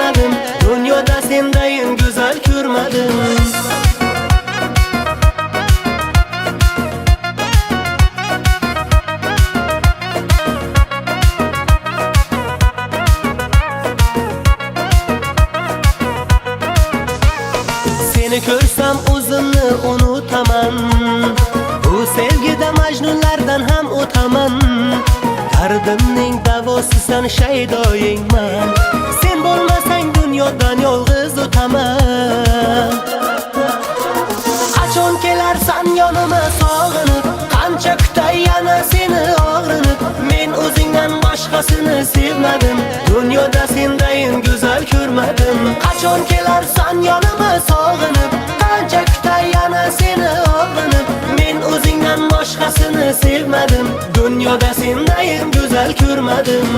sevmadim. Dunyoda sendayin go'zal ko'rmadim. Seni ko'rsam o'zimni unutaman. Bu sevgida majnunlardan ham o'taman. Dardimning davosisan, shaydoyingman. Sen bo'lmasang dunyodan yolg'iz o'taman. Qachon kelarsan yonima sog'inib, qancha kutay yana seni og'rinib. Men o'zingdan boshqasini sevmadim. Dunyoda sendayin go'zal ko'rmadim. Qachon kelarsan yonima sog'inib, qancha kutay yana seni og'rinib. Men o'zingdan boshqasini sevmadim. Dunyoda sendayin go'zal ko'rmadim.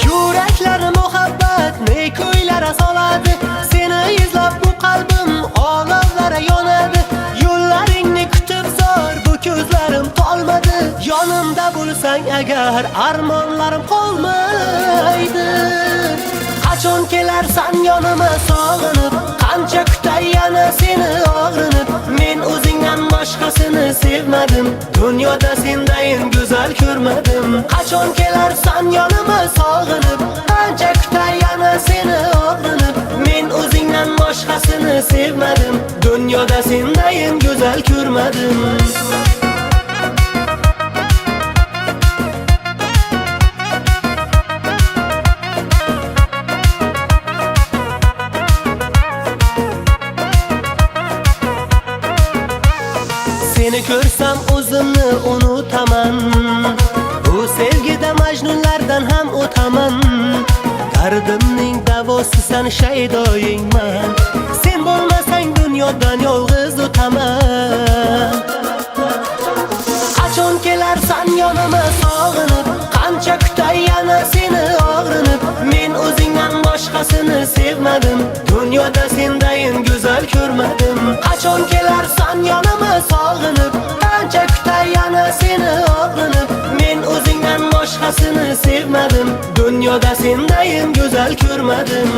Yuraklar muhabbat ne ko'ylara soladi. Seni izlab bu qalbim olovlara yonadi. Yo'llaringni kutib zor bu ko'zlarim tolmadi. Yonimda bo'lsang agar armonlarim qolmaydi. Qachon kelarsan yonima sog'inib, qancha kutay yana seni og'rinib. Men o'zingdan boshqasini sevmadim. Dunyoda sendayin go'zal ko'rmadim. Qachon kelarsan yonima sog'inib, qancha kutay yana seni og'rinib. Men o'zingdan boshqasini sevmadim. Dunyoda sendayin go'zal ko'rmadim. Seni ko'rsam o'zimni unutaman. Bu sevgida majnunlardan ham o'taman. Dardimning davosisan, shaydoyingman. Sen bo'lmasang dunyodan yolg'iz o'taman. Qachon kelarsan yonima sog'inib, qancha kutay yana seni og'rinib. Men o'zingdan boshqasini sevmadim. Dunyoda sendayin go'zal ko'rmadim. Qachon kelarsan yonima sog'inib, qancha kutay yana seni og'rinib. Men o'zingdan boshqasini sevmadim. Dunyoda sendayin go'zal ko'rmadim.